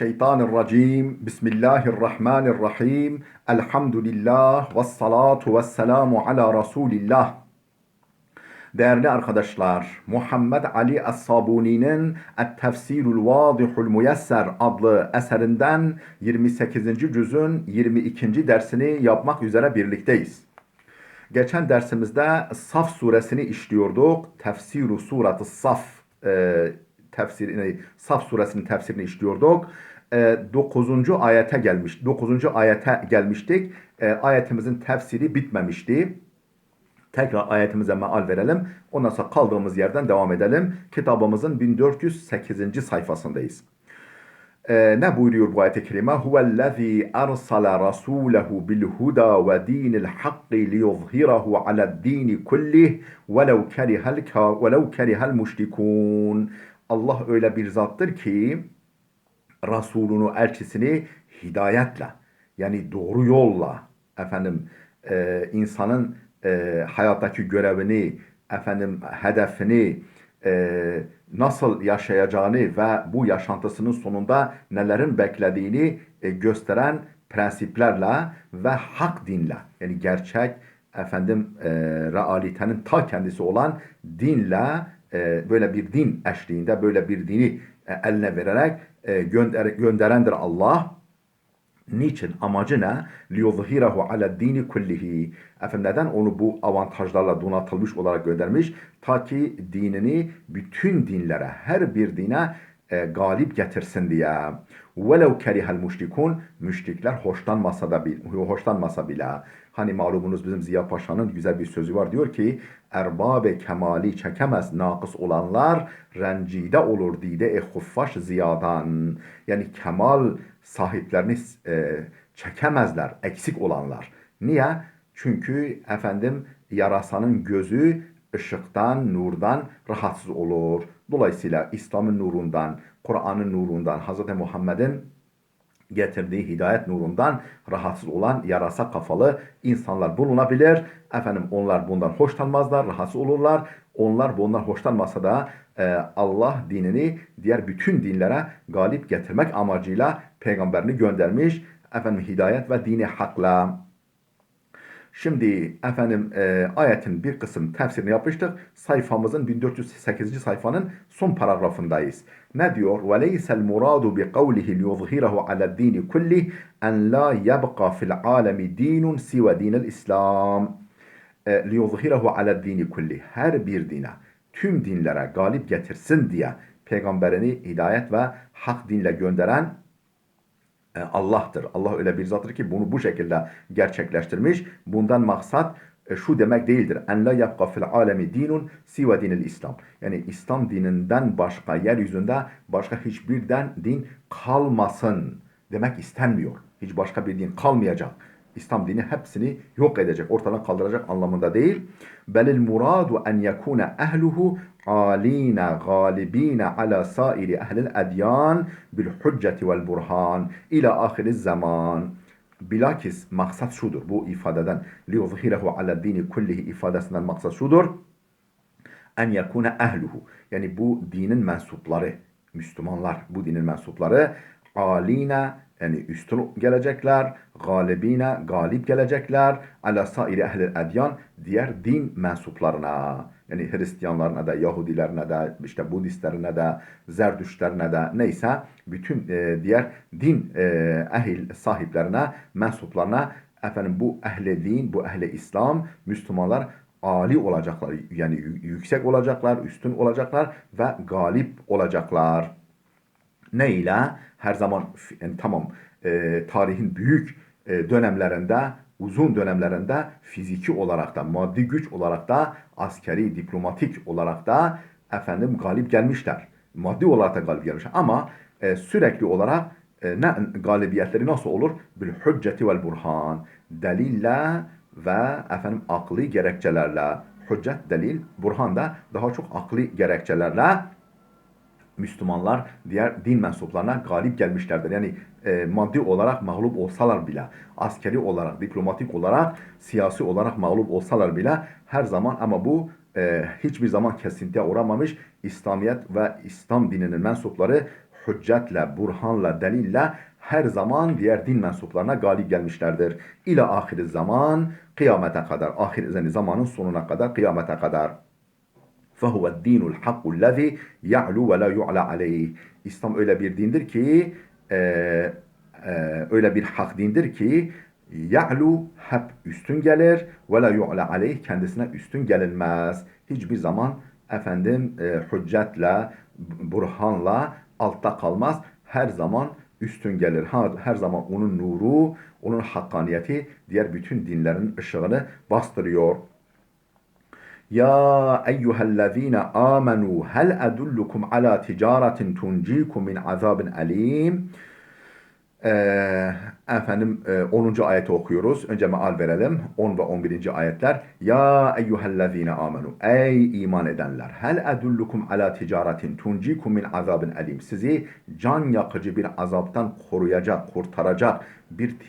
Mineşşeytanirracim. Bismillahirrahmanirrahim. Elhamdülillah ve salatu ve selamu ala Resulillah. Değerli arkadaşlar, Muhammed Ali Es-Sabuni'nin Et-Tefsirul Vadihul Muyesser adlı eserinden 28. cüzün 22. dersini yapmak üzere birlikteyiz. Geçen dersimizde Saf suresini işliyorduk. Tefsiru suratı Saf Saf suresinin tefsirini işliyorduk. 9. ayete gelmiş. 9. ayete gelmiştik. Ayetimizin tefsiri bitmemişti. Tekrar ayetimize meal verelim. Ondan sonra kaldığımız yerden devam edelim. Kitabımızın 1408. sayfasındayız. Ne buyuruyor bu ayet-i kerime? Huvellezî ersale rasûlehu bilhuda ve dînil hakki liyuzhirahu aled-dîni kullih velev kerihel müşrikûn. Allah öyle bir zattır ki Resulünü, elçisini hidayetle, yani doğru yolla, insanın hayattaki görevini, hedefini, nasıl yaşayacağını ve bu yaşantısının sonunda nelerin beklediğini gösteren prensiplerle ve hak dinle, yani gerçek realitenin ta kendisi olan dinle, böyle bir din eşliğinde böyle bir dini eline vererek gönderendir Allah. Niçin? Amacı ne? لِيُظْهِرَهُ عَلَى الدِّينِ كُلِّهِ. Neden onu bu avantajlarla donatılmış olarak göndermiş? Ta ki dinini bütün dinlere, her bir dine galip getirsin diye. وَلَوْ كَرِهَ الْمُشْرِكُونَ. Müşrikler hoşlanmasa bile. Hani malumunuz bizim Ziya Paşa'nın güzel bir sözü var. Diyor ki, erbab-ı kemali çekemez nakıs olanlar, rencide olur dide-i huffaş ziyadan. Yani kemal sahiplerini çekemezler, eksik olanlar. Niye? Çünkü yarasanın gözü ışıktan, nurdan rahatsız olur. Dolayısıyla İslam'ın nurundan, Kur'an'ın nurundan, Hz. Muhammed'in getirdiği hidayet nurundan rahatsız olan yarasa kafalı insanlar bulunabilir. Onlar bundan hoşlanmazlar, rahatsız olurlar. Onlar bundan hoşlanmasa da Allah dinini diğer bütün dinlere galip getirmek amacıyla peygamberini göndermiş. Hidayet ve dini hakla. Şimdi ayetin bir kısım tefsirini yapmıştık. Sayfamızın 1408. sayfanın son paragrafındayız. Ne diyor? وَلَيْسَ الْمُرَادُ بِقَوْلِهِ لِيُظْهِرَهُ عَلَى الدِّينِ كُلِّهِ اَنْ لَا يَبْقَى فِي الْعَالَمِ دِينٌ سِوَ دِينَ الْإِسْلَامِ لِيُظْهِرَهُ عَلَى الدِّينِ كُلِّهِ. Her bir dine, tüm dinlere galip getirsin diye peygamberini hidayet ve hak dinle gönderen Allah'tır. Allah öyle bir zattır ki bunu bu şekilde gerçekleştirmiş. Bundan maksat şu demek değildir. En la yabqa fil alemi dinun siva dinil İslam. Yani İslam dininden başka, yeryüzünde başka hiçbir din kalmasın demek istenmiyor. Hiç başka bir din kalmayacak. İslam dini hepsini yok edecek, ortadan kaldıracak anlamında değil. Belil muradu en yekune ehluhu alina galibina ala sairi ehlil edyan bil hücceti vel burhan ila ahiriz zaman. Bilakis maksat şudur. Bu ifadeden liyuzhirehu ala dini kullihi ifadesinden maksat şudur. En yekune ehluhu. Yani bu dinin mensupları, Müslümanlar, bu dinin mensupları alina, yani üstün gelecekler, galibine, galip gelecekler, ala sairi ehlil edyan, diğer din mensuplarına, yani Hristiyanlarına da, Yahudilerine de, işte Budistlerine de, Zerdüştlerine de, neyse, bütün diğer din ehil sahiplerine, mensuplarına, bu ehli din, bu ehli İslam, Müslümanlar âli olacaklar, yani yüksek olacaklar, üstün olacaklar ve galip olacaklar. Ne ile? Her zaman yani tarihin büyük dönemlerinde, uzun dönemlerinde fiziki olarak da, maddi güç olarak da, askeri, diplomatik olarak da galip gelmişler. Maddi olarak da galip gelmişler. Ama sürekli olarak galibiyetleri nasıl olur? Bil hücceti vel burhan. Delille ve akli gerekçelerle. Hüccet, delil, burhan da daha çok akli gerekçelerle Müslümanlar diğer din mensuplarına galip gelmişlerdir. Yani maddi olarak mağlup olsalar bile, askeri olarak, diplomatik olarak, siyasi olarak mağlup olsalar bile her zaman, ama bu hiçbir zaman kesintiye uğramamış, İslamiyet ve İslam dininin mensupları hüccetle, burhanla, delille her zaman diğer din mensuplarına galip gelmişlerdir. İla ahir zaman, kıyamete kadar, ahir yani zamanın sonuna kadar, kıyamete kadar. فَهُوَ الدِّينُ الْحَقُّ الَّذ۪ي يَعْلُوا وَلَا يُعْلَى عَلَيْهِ. İslam öyle bir dindir ki, öyle bir hak dindir ki, ya'lu hep üstün gelir ve la yu'la aleyh kendisine üstün gelinmez. Hiçbir zaman hüccetle, burhanla altta kalmaz. Her zaman üstün gelir. Her zaman onun nuru, onun hakkaniyeti diğer bütün dinlerin ışığını bastırıyor. Ya eyyühellezine amenu hel edullukum ala ticaretin tuncikum min azabin alim. Efendim 10. ayeti okuyoruz. Önce meal verelim. 10 ve 11. ayetler. Ya eyyühellezine amenu. Ey iman edenler. Hel edullukum ala ticaretin tuncikum min azabin alim. Sizi can yakıcı bir azaptan koruyacak, kurtaracak bir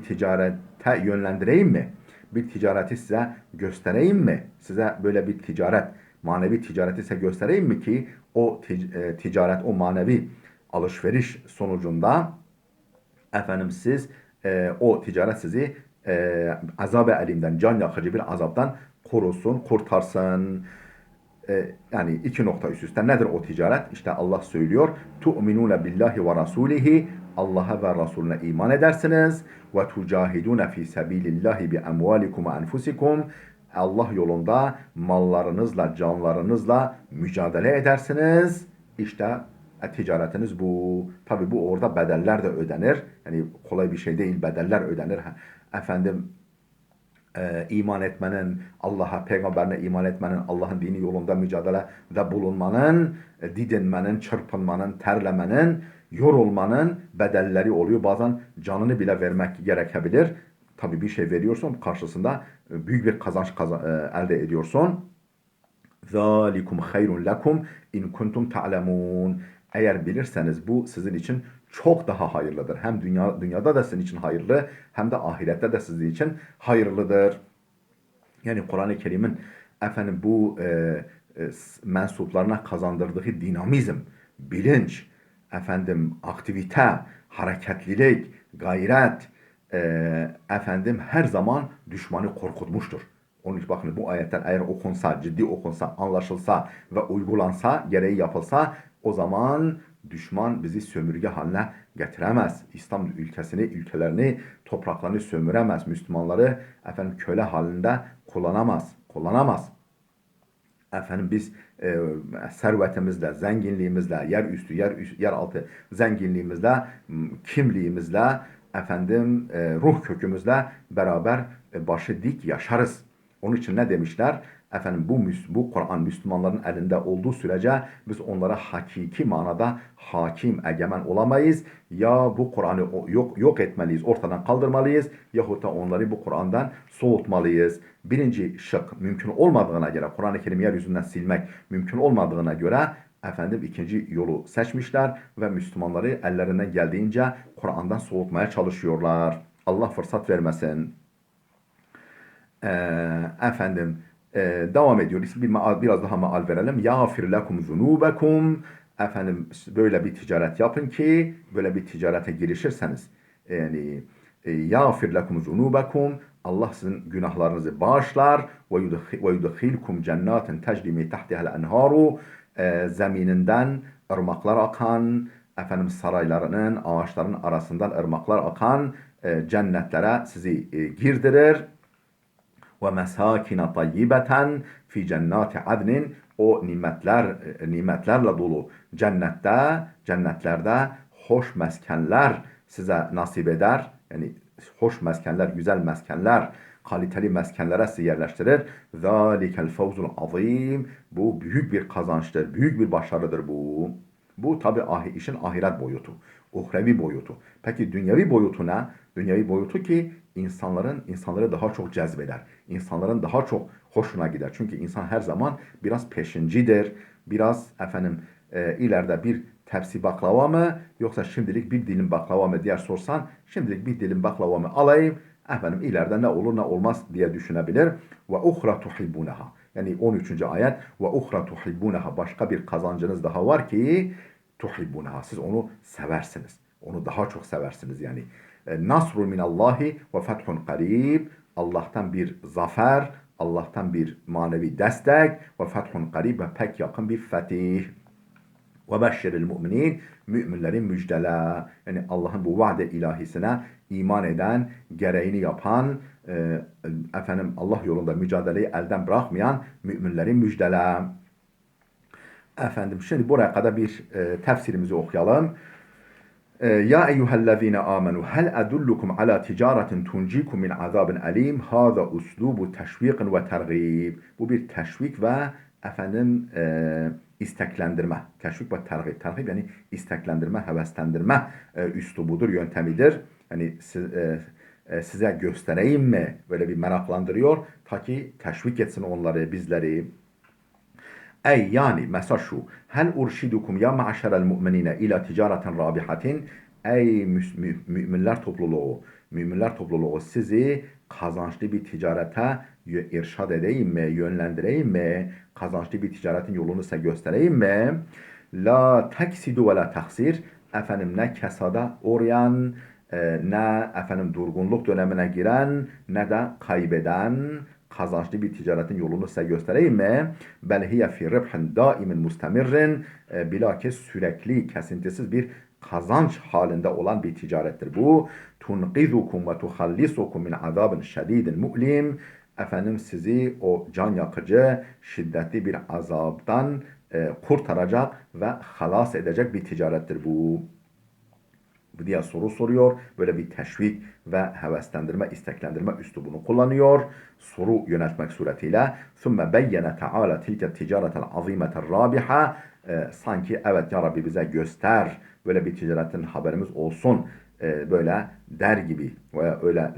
ticarete yönlendireyim mi? Bir ticareti size göstereyim mi? Size böyle bir ticaret, manevi ticareti size göstereyim mi ki o ticaret, o manevi alışveriş sonucunda siz o ticaret sizi azab-ı elimden, can yakıcı bir azaptan korusun, kurtarsın. Yani iki nokta üst üste. Nedir o ticaret? İşte Allah söylüyor. Tu'minune billahi ve rasulihi. Allah'a ve Resulüne iman edersiniz. Ve tucahidune fi sebilillahi bi emvalikum ve enfusikum. Allah yolunda mallarınızla, canlarınızla mücadele edersiniz. İşte ticaretiniz bu. Tabi bu orada bedeller de ödenir. Yani kolay bir şey değil, bedeller ödenir. İman etmenin, Allah'a, peygamberine iman etmenin, Allah'ın dini yolunda mücadelede bulunmanın, didinmenin, çırpınmanın, terlemenin, yorulmanın bedelleri oluyor. Bazen canını bile vermek gerekebilir. Tabi bir şey veriyorsun, karşısında büyük bir kazanç elde ediyorsun. ذَٰلِكُمْ خَيْرٌ لَكُمْ اِنْ كُنْتُمْ تَعْلَمُونَ. Eğer bilirseniz bu sizin için çok daha hayırlıdır. Hem dünyada da sizin için hayırlı, hem de ahirette de sizin için hayırlıdır. Yani Kur'an-ı Kerim'in bu mensuplarına kazandırdığı dinamizm, bilinç, aktivite, hareketlilik, gayret, her zaman düşmanı korkutmuştur. Onun için bakın bu ayetler eğer okunsa, ciddi okunsa, anlaşılsa ve uygulansa, gereği yapılsa o zaman düşman bizi sömürge haline getiremez. İslam ülkelerini, topraklarını sömüremez. Müslümanları köle halinde kullanamaz. Biz servetimizle, zenginliğimizle, yeraltı zenginliğimizle, kimliğimizle, ruh kökümüzle beraber başı dik yaşarız. Onun için ne demişler? Bu Kur'an Müslümanların elinde olduğu sürece biz onlara hakiki manada hakim, egemen olamayız. Ya bu Kur'an'ı yok etmeliyiz, ortadan kaldırmalıyız yahut da onları bu Kur'an'dan soğutmalıyız. Birinci şık mümkün olmadığına göre, Kur'an-ı Kerim'i yeryüzünden silmek mümkün olmadığına göre ikinci yolu seçmişler ve Müslümanları ellerinden geldiğince Kur'an'dan soğutmaya çalışıyorlar. Allah fırsat vermesin. Devam ediyoruz. Biraz daha meal verelim. Yağfir lekum zunubekum. Böyle bir ticaret yapın ki, böyle bir ticarete girişirseniz, yani yağfir lekum zunubekum. Allah sizin günahlarınızı bağışlar. Ve yudkhilkum cennetin tecri min tahtiha'l enharu. Zemininden ırmaklar akan, saraylarının, ağaçların arasından ırmaklar akan cennetlere sizi girdirir. Ve mesakine tayyibeten fi cennati adnin. O nimetlerle dolu cennetlerde hoş meskenler size nasip eder. Yani hoş meskenler, güzel meskenler, kaliteli meskenlere sizi yerleştirir. Zalikel fevzul azim. Bu büyük bir kazançtır, büyük bir başarıdır bu. Bu tabi işin ahiret boyutu, uhrevi boyutu. Peki dünyevi boyutu ne? Dünyevi boyutu ki insanları daha çok cezbeder. İnsanların daha çok hoşuna gider. Çünkü insan her zaman biraz peşincidir. Biraz ileride bir tepsi baklava mı yoksa şimdilik bir dilim baklava mı diye sorsan, şimdilik bir dilim baklava mı alayım, ileride ne olur ne olmaz diye düşünebilir. Ve uhra tuhibbunaha. Yani 13. ayet ve uhra tuhibbunaha, başka bir kazancınız daha var ki tuhibbunaha. Siz onu seversiniz. Onu daha çok seversiniz yani. Nasrun minallahi ve fethun qarib. Allah'tan bir zafer, Allah'tan bir manevi destek ve fethun qarib ve pek yakın bir fetih. Ve beşşeril müminin, müminlerin müjdele. Yani Allah'ın bu vaade ilahisine iman eden, gereğini yapan, Allah yolunda mücadeleyi elden bırakmayan müminlerin müjdele. Şimdi buraya kadar bir tefsirimizi okuyalım. Ya eyyühellezine amenu hel edullukum ala ticaretin tuncikum min azabin alim. Hâza uslubu teşvikin ve tergib. Bu bir teşvik ve isteklendirme. Teşvik ve tergib. Tergib yani isteklendirme, heveslendirme üslubudur, yöntemidir. Yani size göstereyim mi? Böyle bir meraklandırıyor. Ta ki teşvik etsin onları, bizleri. Ey yani mesaj şu. Hel urşidukum ya ma'şerel mu'minine ila ticareten rabihatin. Ey müminler topluluğu. Müminler topluluğu sizi kazançlı bir ticarete irşad edeyim mi? Yönlendireyim mi? Kazançlı bir ticaretin yolunu size göstereyim mi? La teksidu ve la taksir. Ne kesada uğrayan, ne durgunluk dönemine giren, ne de kaybeden, kazançlı bir ticaretin yolunu size göstereyim mi? Bel hiye fi ribhin daimin mustamirrin. Bilakis sürekli, kesintisiz bir kazanç halinde olan bir ticarettir bu. Tunqizukum ve tuhallisukum min azabin şedidin mu'lim. Sizi o can yakıcı, şiddetli bir azaptan kurtaracak ve halas edecek bir ticarettir bu diye soru soruyor. Böyle bir teşvik ve heveslendirme, isteklendirme üslubunu kullanıyor. Soru yöneltmek suretiyle. ثُمَّ بَيَّنَ تَعَالَ تِلْكَ التِّجَارَةَ الْعَظِيمَةَ الرَّابِحَةِ Sanki evet ya Rabbi bize göster. Böyle bir ticaretin haberimiz olsun. Böyle der gibi veya öyle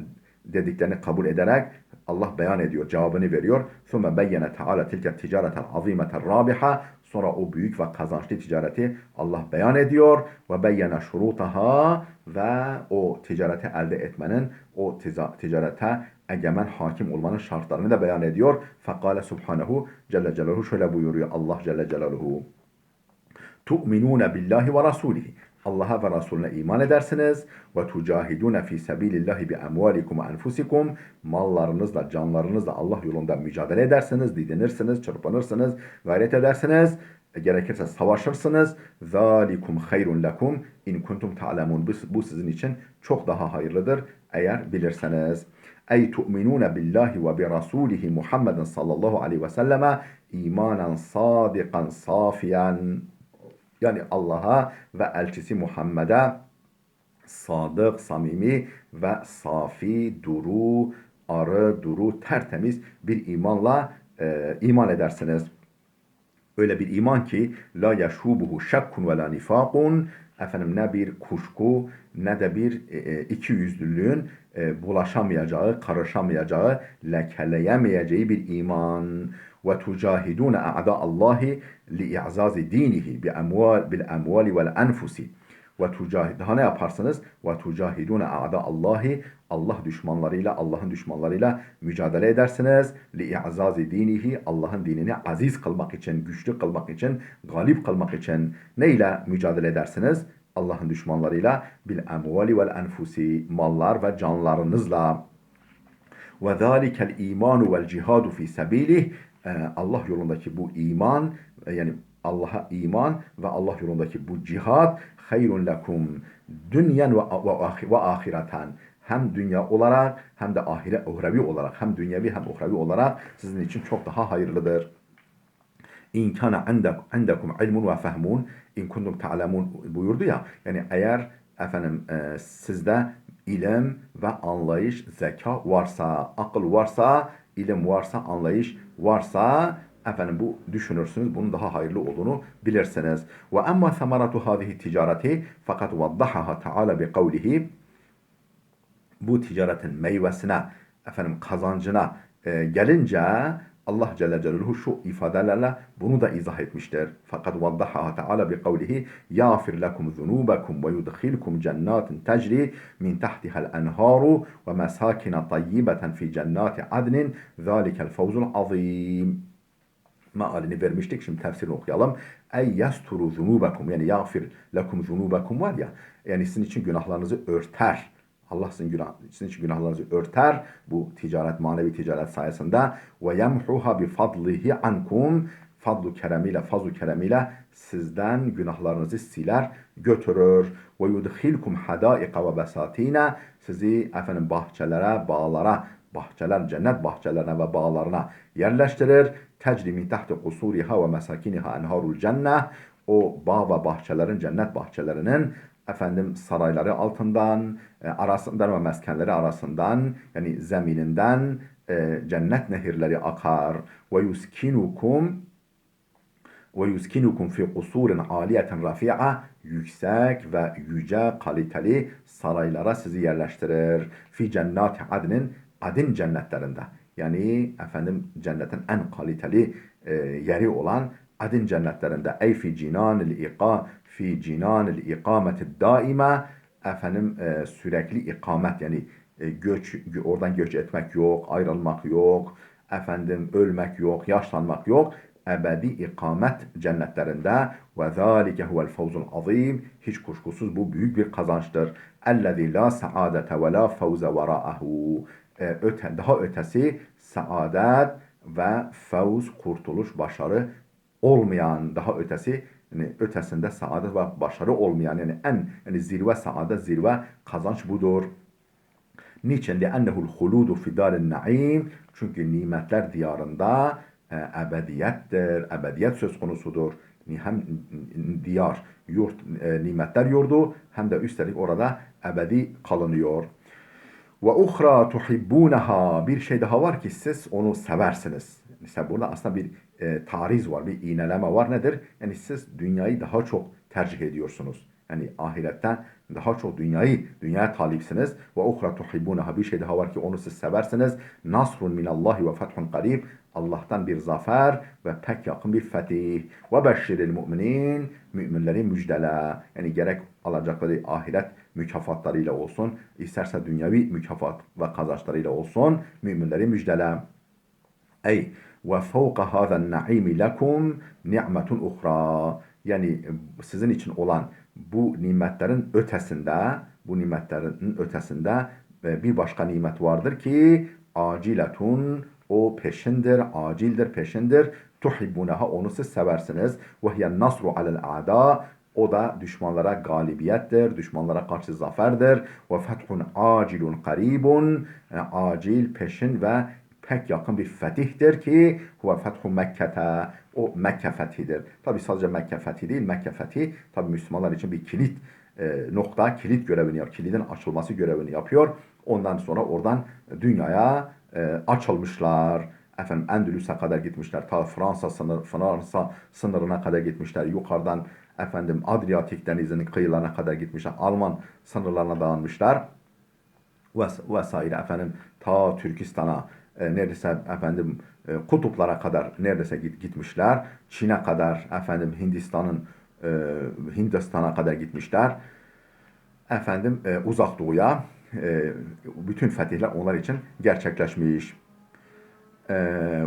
dediklerini kabul ederek Allah beyan ediyor, cevabını veriyor. ثُمَّ بَيَّنَ تَعَالَ تِلْكَ التِّجَارَةَ الْعَظِيمَةَ الرَّابِحَةِ Sonra o büyük ve kazançlı ticareti Allah beyan ediyor. Ve beyyene şurutaha ve o ticareti elde etmenin, o ticarete egemen hakim olmanın şartlarını da beyan ediyor. Fekale subhanehu Celle Celaluhu şöyle buyuruyor Allah Celle Celaluhu. Tu'minune billahi ve rasulihi. Allah'a ve Resulüne iman edersiniz. Ve tucahidune fi sebilillahi bi emvalikum ve enfusikum. Mallarınızla, canlarınızla Allah yolunda mücadele edersiniz, didinirsiniz, çırpınırsınız, gayret edersiniz. Gerekirse savaşırsınız. Zalikum hayrun lekum in kuntum ta'lemun. Bu sizin için çok daha hayırlıdır eğer bilirseniz. Ey tu'minune billahi ve bi rasulihi Muhammeden sallallahu aleyhi ve selleme imanen sadikan safiyen. Yani Allah'a ve elçisi Muhammed'e sadık, samimi ve safi, duru, tertemiz bir imanla iman edersiniz. Öyle bir iman ki la yaşubuhu şekkun ve la nifakun ne bir kuşku ne de bir ikiyüzlülüğün bulaşamayacağı, karışamayacağı, lekeleyemeyeceği bir iman. Ve tucahidune a'da Allahi li'a'zazi dinihi bil emvali vel enfusi. Ve daha ne yaparsınız? Ve tucahidune a'da Allahi Allah'ın düşmanlarıyla mücadele edersiniz. Li'a'zazi dinihi Allah'ın dinini aziz kılmak için, güçlü kılmak için, galip kılmak için neyle mücadele edersiniz? Allah'ın düşmanlarıyla bil emvali vel enfusi mallar ve canlarınızla. Ve zâlikel imanu vel cihadu fi sebilih Allah yolundaki bu iman yani Allah'a iman ve Allah yolundaki bu cihad hayrun lekum dünyen ve ahireten hem dünya olarak hem de ahiret uhrevi olarak hem dünyevi hem uhrevi olarak sizin için çok daha hayırlıdır. İn kana endekum ilmun ve fehmun in kuntum ta'lemun buyurdu ya yani eğer sizde ilim ve anlayış, zeka varsa, akıl varsa, ilim varsa, anlayış varsa bu düşünürsünüz bunun daha hayırlı olduğunu bilirsiniz. Ve emma semaratu hadihi ticareti fakat vaddahaha Teala bi kavlihi bu ticaretin meyvesine kazancına gelince Allah Celle Celaluhu şu ifadelerle bunu da izah etmiştir. Fakat vaddahaha Teala bi kavlihi yağfir lekum zunubakum ve yudkhilkum cennatin tecri min tahtiha'l enharu ve mesakin tayyibeten fi cennati adnin zalikel fawzul azim. Mealini vermiştik. Şimdi tefsirini okuyalım. ey yasturu zunubakum yani yağfir lekum zunubakum var ya yani sizin için günahlarınızı örter. Allah sizin için günahlarınızı örter bu ticaret, manevi ticaret sayesinde ve yemhuha bi fadlihi ankum fazlu keremiyle sizden günahlarınızı siler, götürür. Ve yudkhilkum hadaika ve besatina sizi efendim bahçelere, bağlara, bahçeler, cennet bahçelerine ve bağlarına yerleştirir. Tecri min tahti kusuriha ve mesakiniha enharul cennet. O bağ ve bahçelerin, cennet bahçelerinin efendim sarayları altından, arasından ve meskenleri arasından yani zemininden cennet nehirleri akar. Ve yuskinukum fi kusurin aliyeten rafi'a yüksek ve yüce kaliteli saraylara sizi yerleştirir. Fi cennati adin cennetlerinde. Yani efendim cennetin en kaliteli yeri olan adin cennetlerinde. Ey fi cinanil ikameti daima efendim sürekli ikamet yani oradan göç etmek yok, ayrılmak yok, efendim ölmek yok, yaşlanmak yok. Ebedi ikamet cennetlerinde ve zâlike huvel fevzul azîm hiç kuşkusuz bu büyük bir kazançtır. Ellezî la saadete ve la fevze verâehu daha ötesi saadet ve fevz, kurtuluş, başarı olmayan daha ötesi yani ötesinde saadet ve başarı olmayan yani zirve saadet, zirve kazanç budur. Niçin? لِأَنَّهُ الْخُلُودُ فِي دَارِ النَّعِيمِ çünkü nimetler diyarında ebediyettir, ebediyet söz konusudur. Hem diyar, yurt, nimetler yurdu hem de üstelik orada ebedi kalınıyor. Ve uhra tuhibbunaha bir şey daha var ki siz onu seversiniz. Mesela burada aslında bir tariz var, bir iğneleme var. Nedir? Yani siz dünyayı daha çok tercih ediyorsunuz. Yani ahiretten daha çok dünyaya talipsiniz. Ve uhra tuhibbunaha bir şey daha var ki onu siz seversiniz. Nasrun minallahi ve fethun qarib. Allah'tan bir zafer ve pek yakın bir fetih. Ve beşşiril müminin müminleri müjdele. Yani gerek alacakları ahiret mükafatlarıyla olsun, isterse dünyavi mükafat ve kazançlarıyla olsun müminleri müjdele. Ey ve fevka hâzen naimi lekum ni'metun uhra. Yani sizin için olan bu nimetlerin ötesinde bir başka nimet vardır ki aciletun o peşindir, acildir, peşindir. Tuhibbunaha onu siz seversiniz. Ve hiyen nasru alel a'da o da düşmanlara galibiyettir, düşmanlara karşı zaferdir. Ve fethun acilun qaribun acil, peşin ve pek yakın bir fetihtir ki huve fethu Mekke'te o Mekke fethidir. Tabi sadece Mekke fethi değil, Mekke fethi tabi Müslümanlar için bir kilit kilit görevini yapıyor. Kilidin açılması görevini yapıyor. Ondan sonra oradan dünyaya açılmışlar. Efendim Endülüs'e kadar gitmişler. Ta Fransa sınırına kadar gitmişler. Yukarıdan efendim Adriyatik denizinin kıyılarına kadar gitmişler. Alman sınırlarına dayanmışlar. Vesaire efendim ta Türkistan'a neredeyse efendim kutuplara kadar neredeyse gitmişler. Çin'e kadar efendim Hindistan'a kadar gitmişler. Efendim uzak doğuya bütün fetihler onlar için gerçekleşmiş.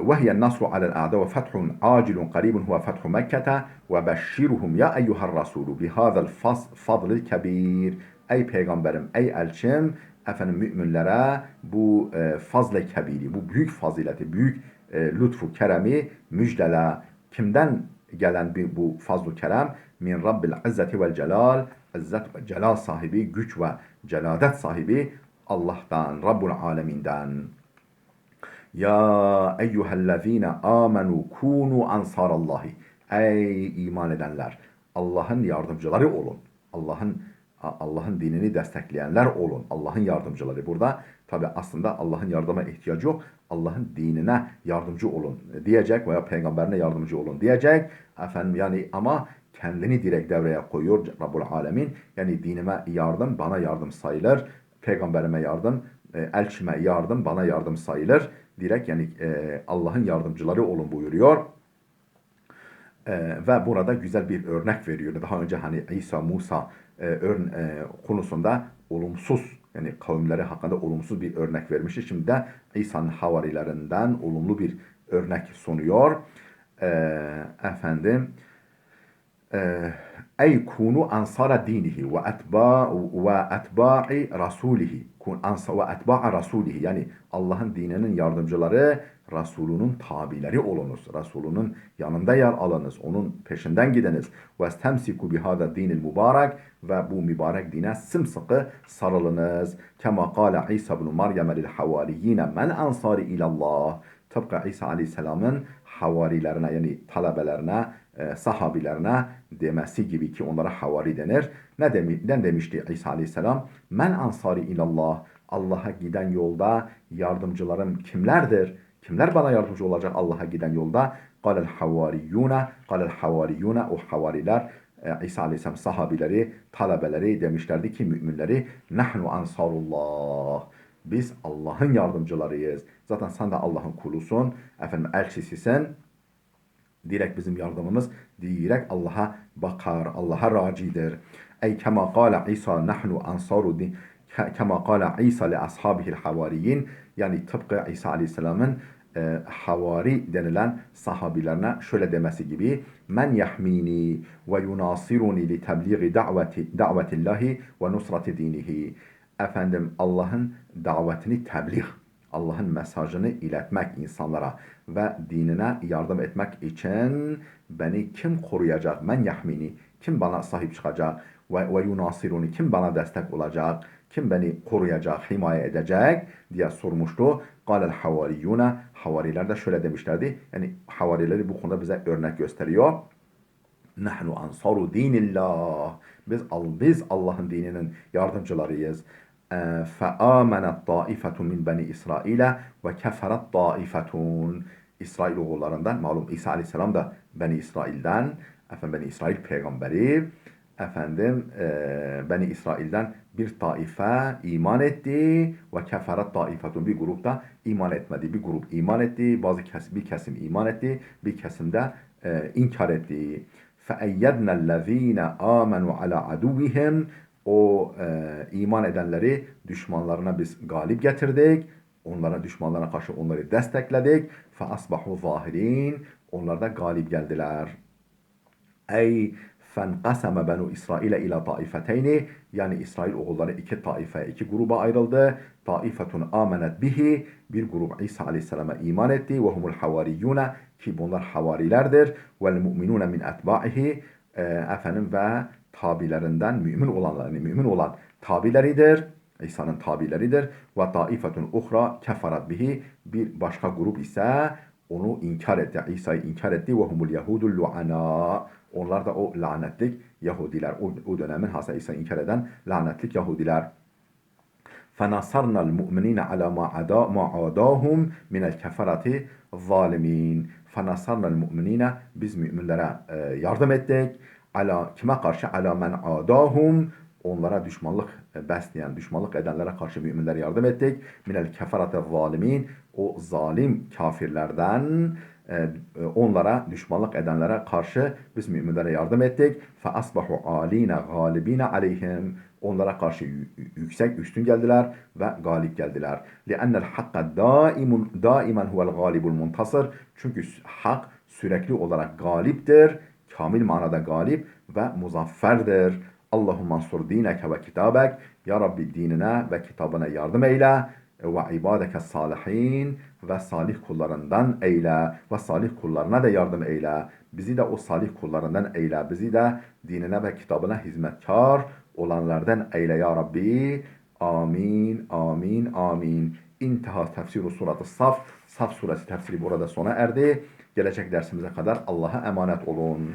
وهي النصر على الأعداء وفتح عاجل قريب هو فتح مكة وبشرهم يا أيها الرسول بهذا الفضل الكبير Ey peygamberim, ey elçim, efendim müminlere bu fazl-ı kebiri, bu büyük fazileti, büyük lütfu, keremi müjdele. Kimden gelen bu fazl-ı kerem? Min Rabbil izzeti vel celal, izzet ve celal sahibi, güç ve celadet sahibi Allah'tan, Rabbul aleminden. Ya eyyühellezine amenu kunu ansarallahi. Ey iman edenler, Allah'ın yardımcıları olun. Allah'ın dinini destekleyenler olun. Allah'ın yardımcıları. Burada tabi aslında Allah'ın yardıma ihtiyacı yok. Allah'ın dinine yardımcı olun diyecek veya peygamberine yardımcı olun diyecek. Efendim yani ama kendini direkt devreye koyuyor Rabbul Alemin. Yani dinime yardım, bana yardım sayılır. Peygamberime yardım, elçime yardım, bana yardım sayılır. Direkt yani Allah'ın yardımcıları olun buyuruyor. Ve burada güzel bir örnek veriyor. Daha önce hani İsa, Musa konusunda olumsuz yani kavimleri hakkında olumsuz bir örnek vermişti. Şimdi de İsa'nın havarilerinden olumlu bir örnek sunuyor. Efendim Ey kunu ansara dinihi ve etba'i rasulihi. Ve etba'a rasulihi. Yani Allah'ın dininin yardımcıları, Resulünün tabileri olunuz. Resulünün yanında yer alınız. Onun peşinden gidiniz. Ve istemsiku bihada dinil mübarek. Ve bu mübarek dine sımsıkı sarılınız. Kema kâle İsa ibn Meryem lil havariyyine men ansari ilallah. Tıpkı İsa Aleyhisselam'ın havarilerine yani talebelerine, sahabilerine demesi gibi ki onlara havari denir. Neden demişti İsa Aleyhisselam? Men ansari ilallah. Allah'a giden yolda yardımcılarım kimlerdir? Kimler bana yardımcı olacak Allah'a giden yolda? Kâlel havariyune. O havariler İsa Aleyhisselam sahabileri, talebeleri demişlerdi ki müminleri nahnu ansarullah. Biz Allah'ın yardımcılarıyız. Zaten sen de Allah'ın kulusun. Efendim elçisisin. Direkt bizim yardımımız direkt Allah'a bakar. Allah'a racidir. Ey kema kâle İsa nahnu ansaru din. Kema kâle İsa li ashabihil havariyin. Yani tıpkı İsa Aleyhisselam'ın havari denilen sahabilerine şöyle demesi gibi men yahmini ve yunasiruni li tebliği da'vetillahi ve nusrati dinihi. Efendim Allah'ın davetini tebliğ, Allah'ın mesajını iletmek insanlara ve dinine yardım etmek için beni kim koruyacak? Men yahmini, kim bana sahip çıkacak? Ve yunasiruni, kim bana destek olacak? Kim beni koruyacak, himaye edecek diye sormuştu. Kâlel havariyune, havariler de şöyle demişlerdi. Yani havarileri bu konuda bize örnek gösteriyor. Nahnu ansaru dinillah. Biz Allah'ın dininin yardımcılarıyız. فَآمَنَتْ طَائِفَةٌ مِنْ بَنِي İsrail'e وَكَفَرَتْ طَائِفَةٌ İsrail oğullarından, malum İsa Aleyhisselam da Beni İsrail'den, Beni İsrail peygamberi, Beni İsrail'den bir taife iman etti ve keferat taifetun, bir grupta iman etmedi. Bir grup iman etti, bir kesim iman etti, bir kesim de inkar etti. فَاَيَّدْنَا الَّذ۪ينَ آمَنُوا عَلَى عَدُوِّهِمْ O iman edenleri düşmanlarına biz galip getirdik. Onlara, düşmanlarına karşı onları destekledik. فَأَصْبَحُوا ظَاهِرِينَ Onlar da galip geldiler. Ey فَنْقَسَمَ بَنُوا İsrail ila taifeteyni. Yani İsrail oğulları iki taife, iki gruba ayrıldı. Taifetun amenet bihi. Bir grup İsa Aleyhisselam'a iman etti. Ve humul havariyyune. Ki bunlar havarilerdir. Vel mu'minune min etba'ihi. Ve tabilerinden mümin olanlar, yani mümin olan tabileridir. İsa'nın tabileridir. Ve taifetun uhra kefarat bihi. Bir başka grup ise onu inkar etti. İsa'yı inkar etti. Ve humul yahudul lu'ana. Onlar da o lanetlik Yahudiler. O dönemin hasa İsa'yı inkar eden lanetlik Yahudiler. فَنَصَرْنَا الْمُؤْمِنِينَ عَلَى مَا عَادَاهُمْ مِنَ الْكَفَرَةِ الظَّالِمِينَ فَنَصَرْنَا الْمُؤْمِنِينَ Biz müminlere yardım ettik. Kime karşı? عَلَى مَنْ عَادَاهُمْ Onlara düşmanlık besleyen, düşmanlık edenlere karşı müminlere yardım ettik. Minel keferate zalimin O zalim kafirlerden onlara, düşmanlık edenlere karşı biz müminlere yardım ettik. فَأَصْبَحُوا عَالِينَ غَالِب۪ينَ عَلَيْهِمْ Onlara karşı yüksek, üstün geldiler ve galip geldiler. لِأَنَّ الْحَقَّ دَائِمًا هُوَ الْغَالِبُ الْمُنْتَصِرُ Çünkü hak sürekli olarak galiptir, kamil manada galip ve muzafferdir. Allahümme ansur dineke ve kitabek. Ya Rabbi dinine ve kitabına yardım eyle. Ve ibadeke salihin ve salih kullarından eyle. Ve salih kullarına da yardım eyle. Bizi de o salih kullarından eyle. Bizi de dinine ve kitabına hizmetkar olanlardan eyle ya Rabbi. Amin, amin, amin. İntiha tefsiru suratı Saf. Saf suresi tefsiri burada sona erdi. Gelecek dersimize kadar Allah'a emanet olun.